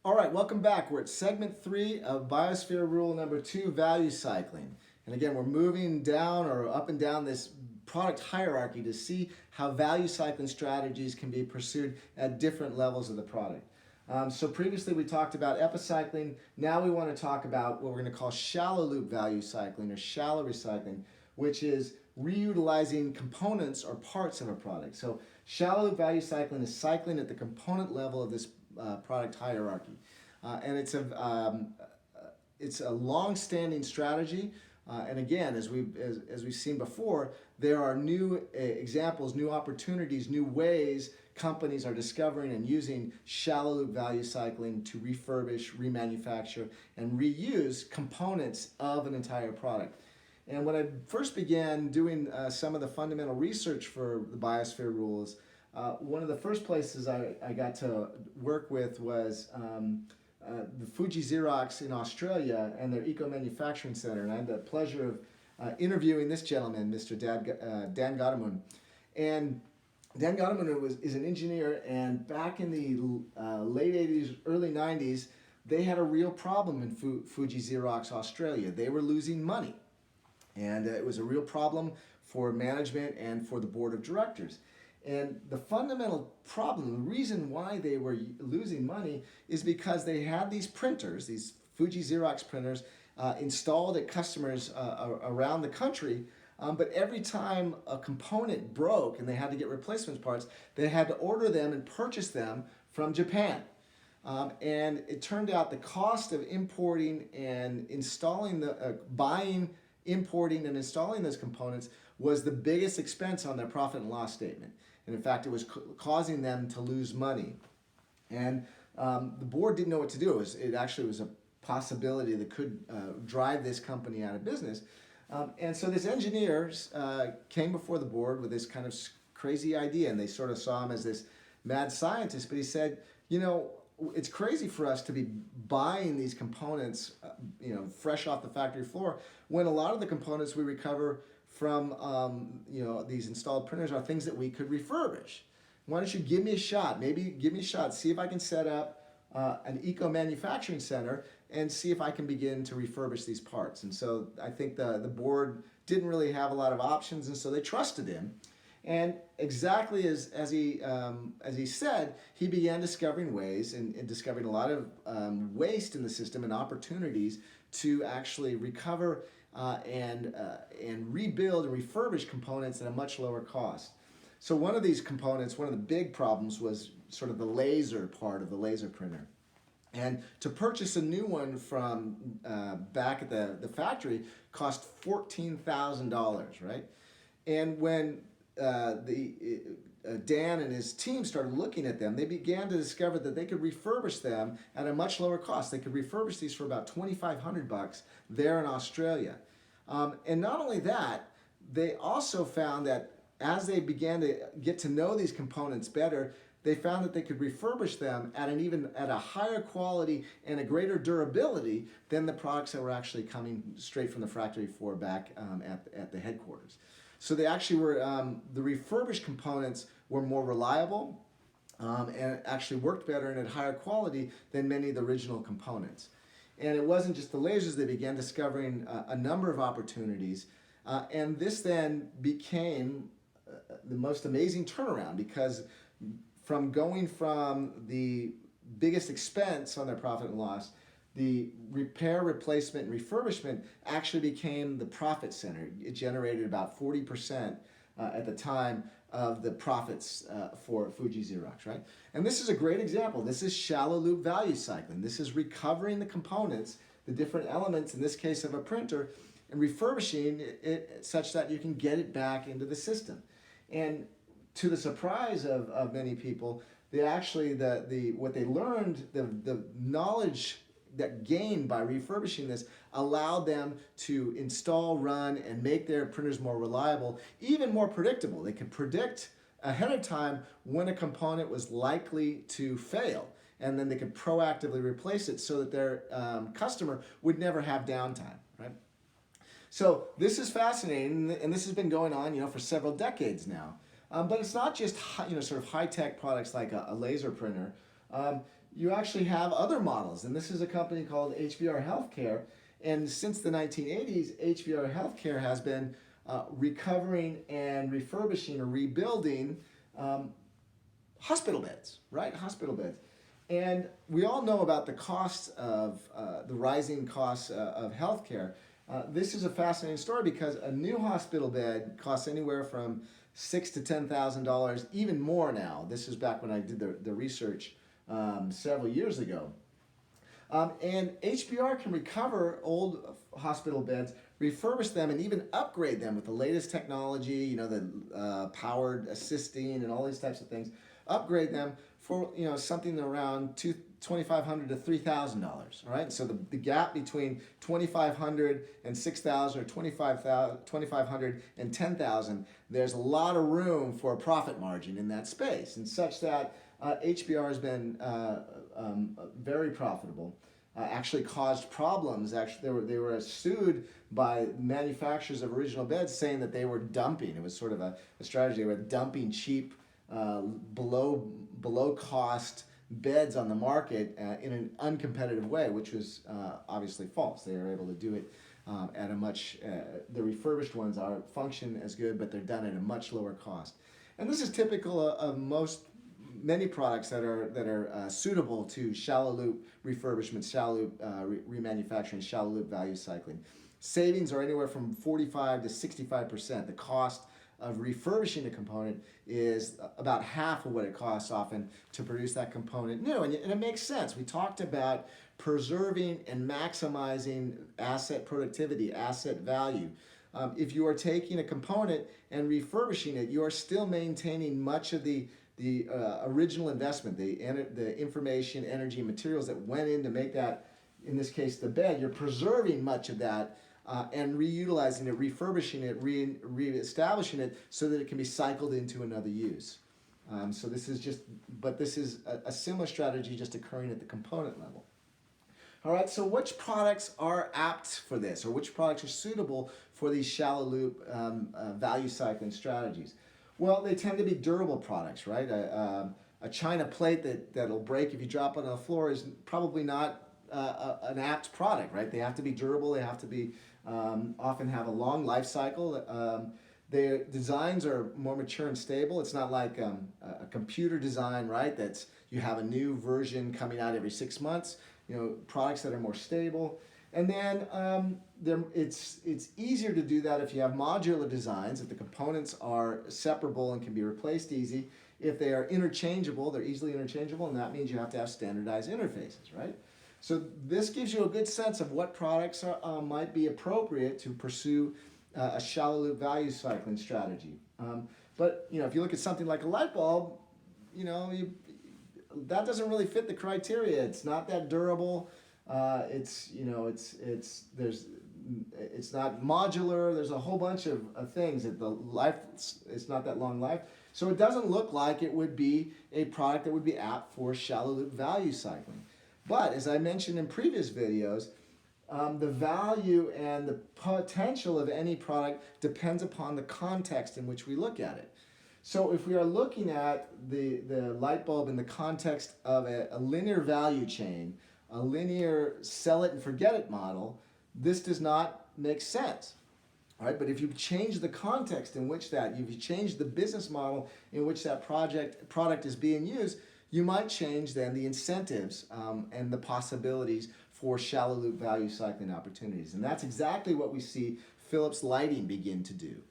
All right, welcome back. We're at segment 3 of Biosphere Rule number 2, value cycling. And again, we're moving down or up and down this product hierarchy to see how value cycling strategies can be pursued at different levels of the product. So previously we talked about epicycling. Now we want to talk about what we're going to call shallow loop value cycling or shallow recycling, which is reutilizing components or parts of a product. So shallow loop value cycling is cycling at the component level of this product hierarchy. And it's a long-standing strategy. And again, as we've seen before, there are new examples, new opportunities, new ways companies are discovering and using shallow loop value cycling to refurbish, remanufacture, and reuse components of an entire product. And when I first began doing some of the fundamental research for the Biosphere rules, one of the first places I got to work with was the Fuji Xerox in Australia and their eco-manufacturing center. And I had the pleasure of interviewing this gentleman, Mr. Dan Gadamun. And Dan Gadamun is an engineer, and back in the late 80s, early 90s, they had a real problem in Fuji Xerox Australia. They were losing money. And it was a real problem for management and for the board of directors. And the fundamental problem, the reason why they were losing money is because they had these printers, these Fuji Xerox printers, installed at customers around the country. But every time a component broke and they had to get replacement parts, they had to order them and purchase them from Japan. And it turned out the cost of importing and installing buying, importing, and installing those components was the biggest expense on their profit and loss statement. And in fact, it was causing them to lose money. And the board didn't know what to do. It actually was a possibility that could drive this company out of business. And so this engineers came before the board with this kind of crazy idea, and they sort of saw him as this mad scientist. But he said, you know, it's crazy for us to be buying these components, fresh off the factory floor, when a lot of the components we recover from these installed printers are things that we could refurbish. Why don't you give me a shot? Maybe give me a shot. See if I can set up an eco-manufacturing center and see if I can begin to refurbish these parts. And so I think the board didn't really have a lot of options, and so they trusted him. And exactly as he said, he began discovering ways and discovering a lot of waste in the system and opportunities to actually recover and rebuild and refurbish components at a much lower cost. So one of these components, one of the big problems was sort of the laser part of the laser printer. And to purchase a new one from back at the factory cost $14,000, right? And when Dan and his team started looking at them, they began to discover that they could refurbish them at a much lower cost. They could refurbish these for about $2,500 there in Australia. And not only that, they also found that as they began to get to know these components better, they found that they could refurbish them at a higher quality and a greater durability than the products that were actually coming straight from the factory floor back at the headquarters. So they actually were, the refurbished components were more reliable and actually worked better and at higher quality than many of the original components. And it wasn't just the lasers, they began discovering a number of opportunities. And this then became the most amazing turnaround, because from going from the biggest expense on their profit and loss, the repair, replacement, and refurbishment actually became the profit center. It generated about 40% at the time of the profits for Fuji Xerox, right? And this is a great example. This is shallow loop value cycling. This is recovering the components, the different elements, in this case of a printer, and refurbishing it such that you can get it back into the system. And to the surprise of many people, they actually, what they learned, the knowledge that gained by refurbishing this allowed them to install, run, and make their printers more reliable, even more predictable. They could predict ahead of time when a component was likely to fail, and then they could proactively replace it so that their customer would never have downtime, right? So this is fascinating, and this has been going on, for several decades now. But it's not just sort of high-tech products like a laser printer You actually have other models, and this is a company called HBR Healthcare. And since the 1980s, HBR Healthcare has been recovering and refurbishing or rebuilding hospital beds, right? Hospital beds. And we all know about the costs of the rising costs of healthcare. This is a fascinating story because a new hospital bed costs anywhere from $6,000 to $10,000, even more now. This is back when I did the research several years ago. And HBR can recover old hospital beds, refurbish them, and even upgrade them with the latest technology, you know, the powered assisting and all these types of things. Upgrade them for, you know, something around $2,500 to $3,000. All right, so the gap between $2,500 and $6,000 or $2,500 and $10,000, there's a lot of room for a profit margin in that space, and such that HBR has been very profitable. Actually caused problems. Actually, they were sued by manufacturers of original beds, saying that they were dumping. It was sort of a strategy. They were dumping cheap, below cost beds on the market in an uncompetitive way, which was obviously false. They were able to do it at a much. The refurbished ones are function as good, but they're done at a much lower cost. And this is typical of many products that are suitable to shallow loop refurbishment, shallow loop remanufacturing, shallow loop value cycling. Savings are anywhere from 45 to 65%. The cost of refurbishing a component is about half of what it costs often to produce that component new. And it makes sense. We talked about preserving and maximizing asset productivity, asset value. If you are taking a component and refurbishing it, you are still maintaining much of the original investment, the information, energy, and materials that went in to make that, in this case, the bed. You're preserving much of that and reutilizing it, refurbishing it, reestablishing it so that it can be cycled into another use. So this is a similar strategy just occurring at the component level. All right, so which products are apt for this, or which products are suitable for these shallow loop value cycling strategies? Well, they tend to be durable products, right? A china plate that'll break if you drop it on the floor is probably not an apt product, right? They have to be durable. They have to be often have a long life cycle. Their designs are more mature and stable. It's not like a computer design, right? That's you have a new version coming out every 6 months. You know, products that are more stable. And then it's easier to do that if you have modular designs, if the components are separable and can be replaced easy. If they are interchangeable, they're easily interchangeable, and that means you have to have standardized interfaces, right? So this gives you a good sense of what products might be appropriate to pursue a shallow loop value cycling strategy. But you know, if you look at something like a light bulb, you know, that doesn't really fit the criteria. It's not that durable. It's not modular. There's a whole bunch of things that it's not that long life. So it doesn't look like it would be a product that would be apt for shallow loop value cycling. But as I mentioned in previous videos, the value and the potential of any product depends upon the context in which we look at it. So if we are looking at the light bulb in the context of a linear value chain, a linear sell it and forget it model, this does not make sense. All right, but if you change the context in which if you change the business model in which that product is being used, you might change then the incentives and the possibilities for shallow loop value cycling opportunities. And that's exactly what we see Philips Lighting begin to do.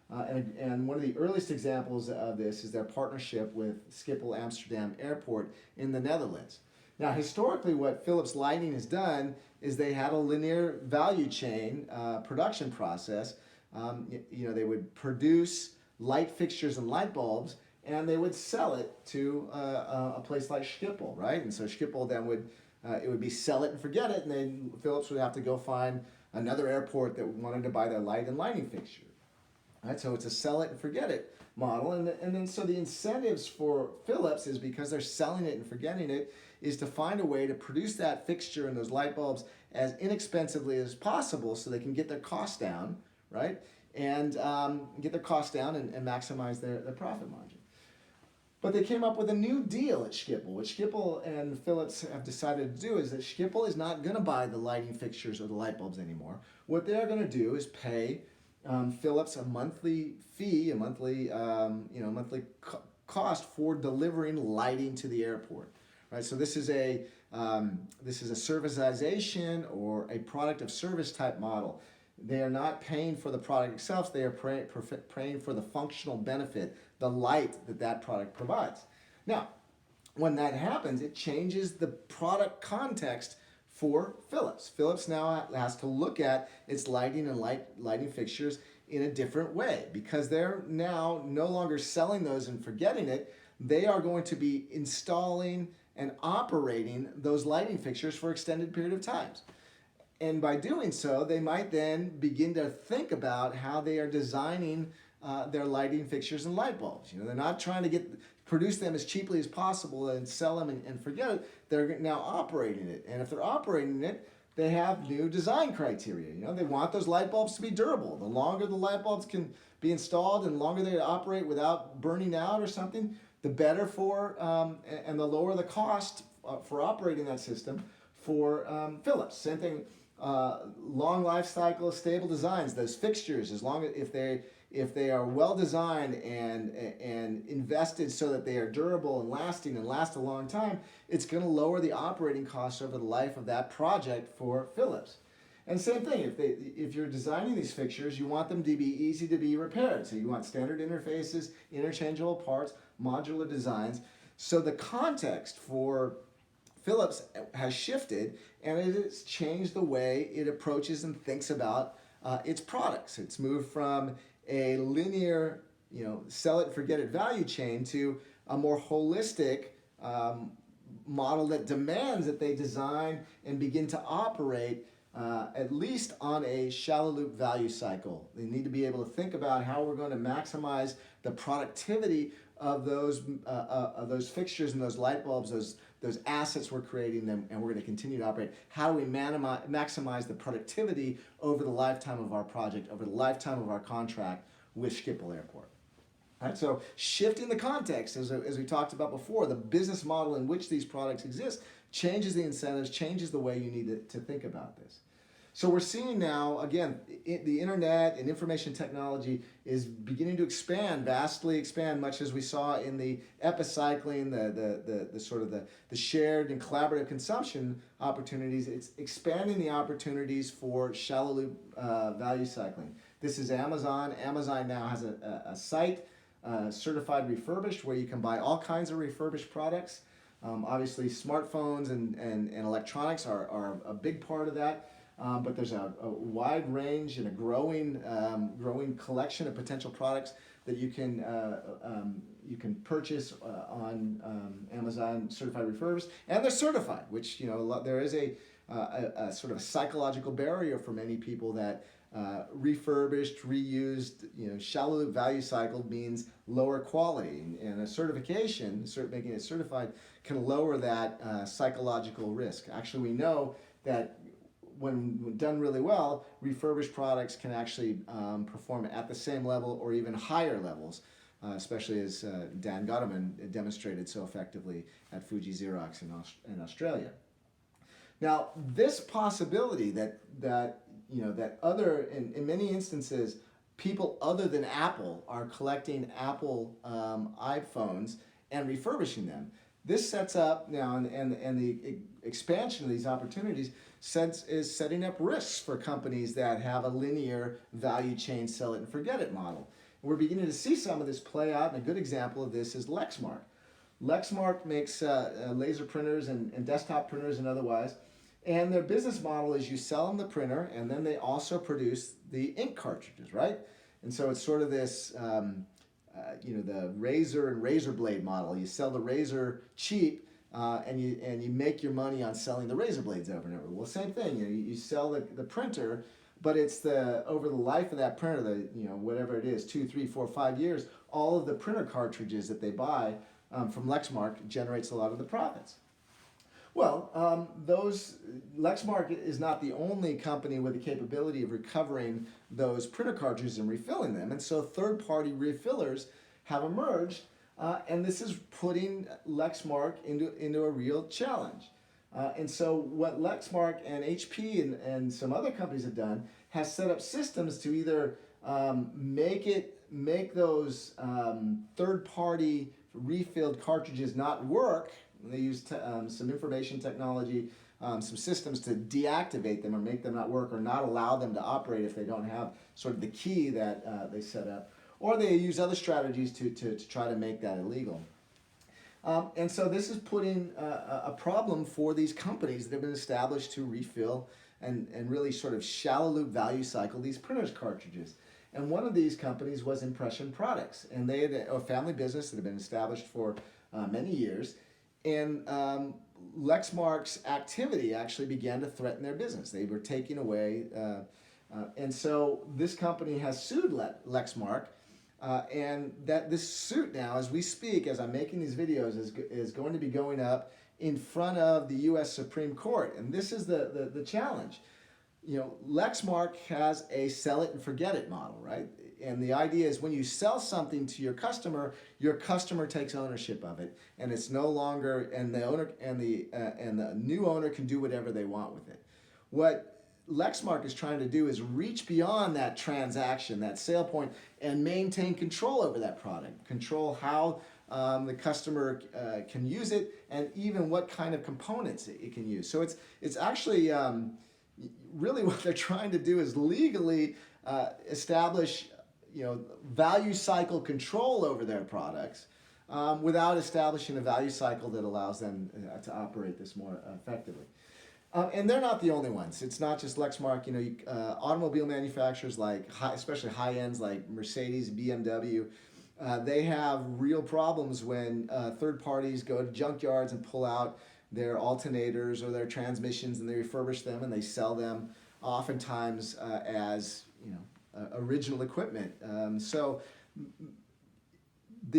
And one of the earliest examples of this is their partnership with Schiphol Amsterdam Airport in the Netherlands. Now, historically, what Philips Lighting has done is they had a linear value chain production process. You know, they would produce light fixtures and light bulbs, and they would sell it to a place like Schiphol, right? And so Schiphol then it would be sell it and forget it, and then Philips would have to go find another airport that wanted to buy their light and lighting fixture. Right, so it's a sell it and forget it model, and then so the incentives for Philips is because they're selling it and forgetting it is to find a way to produce that fixture and those light bulbs as inexpensively as possible so they can get their costs down, right, and get their costs down and maximize their profit margin. But they came up with a new deal at Schiphol. What Schiphol and Philips have decided to do is that Schiphol is not going to buy the lighting fixtures or the light bulbs anymore. What they're going to do is pay Philips a monthly fee, a monthly, cost for delivering lighting to the airport. Right. So this is a servitization or a product of service type model. They are not paying for the product itself. They are paying for the functional benefit, the light that product provides. Now, when that happens, it changes the product context for Philips. Philips now has to look at its lighting and lighting fixtures in a different way because they're now no longer selling those and forgetting it. They are going to be installing and operating those lighting fixtures for extended period of times. And by doing so, they might then begin to think about how they are designing their lighting fixtures and light bulbs. They're not trying to produce them as cheaply as possible and sell them and forget it. They're now operating it. And if they're operating it, they have new design criteria. They want those light bulbs to be durable. The longer the light bulbs can be installed and the longer they operate without burning out or something, the better for, and the lower the cost for operating that system for Philips. Same thing, long life cycle, stable designs. Those fixtures, as long as if they are well designed and invested so that they are durable and lasting and last a long time, it's going to lower the operating costs over the life of that project for Philips. And same thing, if you're designing these fixtures, you want them to be easy to be repaired. So you want standard interfaces, interchangeable parts, modular designs. So the context for Philips has shifted, and it has changed the way it approaches and thinks about its products. It's moved from a linear, sell it, forget it value chain to a more holistic model that demands that they design and begin to operate at least on a shallow loop value cycle. They need to be able to think about how we're going to maximize the productivity of those fixtures and those light bulbs, those assets we're creating them, and we're going to continue to operate. How do we maximize the productivity over the lifetime of our project, over the lifetime of our contract with Schiphol Airport? All right, so shifting the context, as we talked about before, the business model in which these products exist changes the incentives, changes the way you need to think about this. So we're seeing now, again, the internet and information technology is beginning to vastly expand, much as we saw in the epicycling, the sort of the shared and collaborative consumption opportunities. It's expanding the opportunities for shallow loop value cycling. This is Amazon. Amazon now has a site, certified refurbished, where you can buy all kinds of refurbished products. Obviously, smartphones and electronics are a big part of that. But there's a wide range and a growing collection of potential products that you can purchase on Amazon certified refurbished, and they're certified, which there is a sort of a psychological barrier for many people that refurbished, reused, shallow loop value cycle means lower quality, and a certification, making it certified, can lower that psychological risk. Actually, we know that when done really well, refurbished products can actually perform at the same level or even higher levels, especially as Dan Gutterman demonstrated so effectively at Fuji Xerox in Australia. Now, this possibility that other, in many instances, people other than Apple are collecting Apple iPhones and refurbishing them. This sets up now, and the expansion of these opportunities is setting up risks for companies that have a linear value chain, sell it and forget it model. We're beginning to see some of this play out, and a good example of this is Lexmark. Lexmark makes laser printers and desktop printers and otherwise, and their business model is you sell them the printer, and then they also produce the ink cartridges, right? And so it's sort of this the razor and razor blade model. You sell the razor cheap, and you make your money on selling the razor blades over and over. Well, same thing. You sell the printer, but it's over the life of that printer, whatever it is, 2, 3, 4, 5 years, all of the printer cartridges that they buy from Lexmark generates a lot of the profits. Well, Lexmark is not the only company with the capability of recovering those printer cartridges and refilling them, and so third-party refillers have emerged And this is putting Lexmark into a real challenge. And so what Lexmark and HP and some other companies have done has set up systems to either make those third-party refilled cartridges not work. They use some information technology, some systems to deactivate them or make them not work or not allow them to operate if they don't have sort of the key that they set up. Or they use other strategies to try to make that illegal. And so this is putting a problem for these companies that have been established to refill and really sort of shallow loop value cycle these printers cartridges. And one of these companies was Impression Products. And they had a family business that had been established for many years. And Lexmark's activity actually began to threaten their business. They were taking away, and so this company has sued Lexmark. And that this suit now, as we speak, as I'm making these videos, is going to be going up in front of the U.S. Supreme Court. And this is the challenge. You know, Lexmark has a sell it and forget it model, right? And the idea is when you sell something to your customer takes ownership of it, and it's no longer, and the owner and the new owner can do whatever they want with it. What Lexmark is trying to do is reach beyond that transaction, that sale point, and maintain control over that product, control how the customer can use it, and even what kind of components it can use. So it's actually really what they're trying to do is legally establish, you know, value cycle control over their products without establishing a value cycle that allows them to operate this more effectively. And they're not the only ones. It's not just Lexmark. You know, automobile manufacturers like, especially high ends like Mercedes, BMW, they have real problems when third parties go to junkyards and pull out their alternators or their transmissions and they refurbish them and they sell them oftentimes as, you know, original equipment. So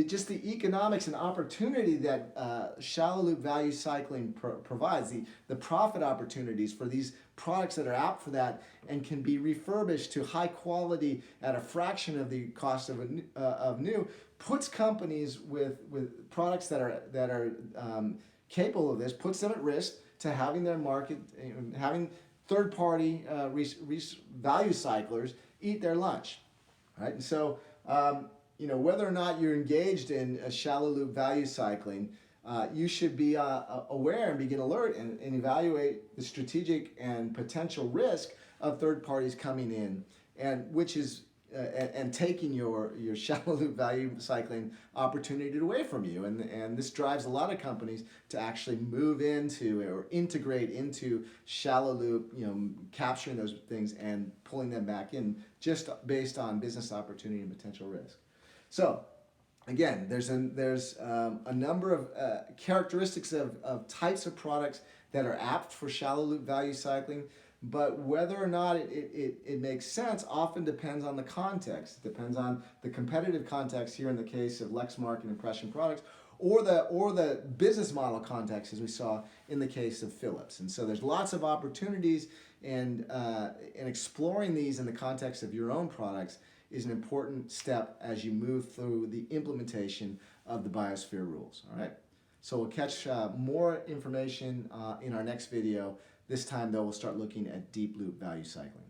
just the economics and opportunity that shallow loop value cycling provides, the profit opportunities for these products that are apt for that and can be refurbished to high quality at a fraction of the cost of new, puts companies with products that are capable of this, puts them at risk to having their market, having third-party value cyclers eat their lunch, right? And so, you know, whether or not you're engaged in a shallow loop value cycling, you should be aware and begin alert and evaluate the strategic and potential risk of third parties coming in, and which is and taking your shallow loop value cycling opportunity away from you. And this drives a lot of companies to actually move into or integrate into shallow loop, you know, capturing those things and pulling them back in just based on business opportunity and potential risk. So again, there's a number of characteristics of types of products that are apt for shallow loop value cycling, but whether or not it makes sense often depends on the context. It depends on the competitive context here in the case of Lexmark and Impression Products, or the business model context as we saw in the case of Philips. And so there's lots of opportunities, and exploring these in the context of your own products is an important step as you move through the implementation of the Biosphere rules. All right. So we'll catch more information in our next video. This time, though, we'll start looking at deep loop value cycling.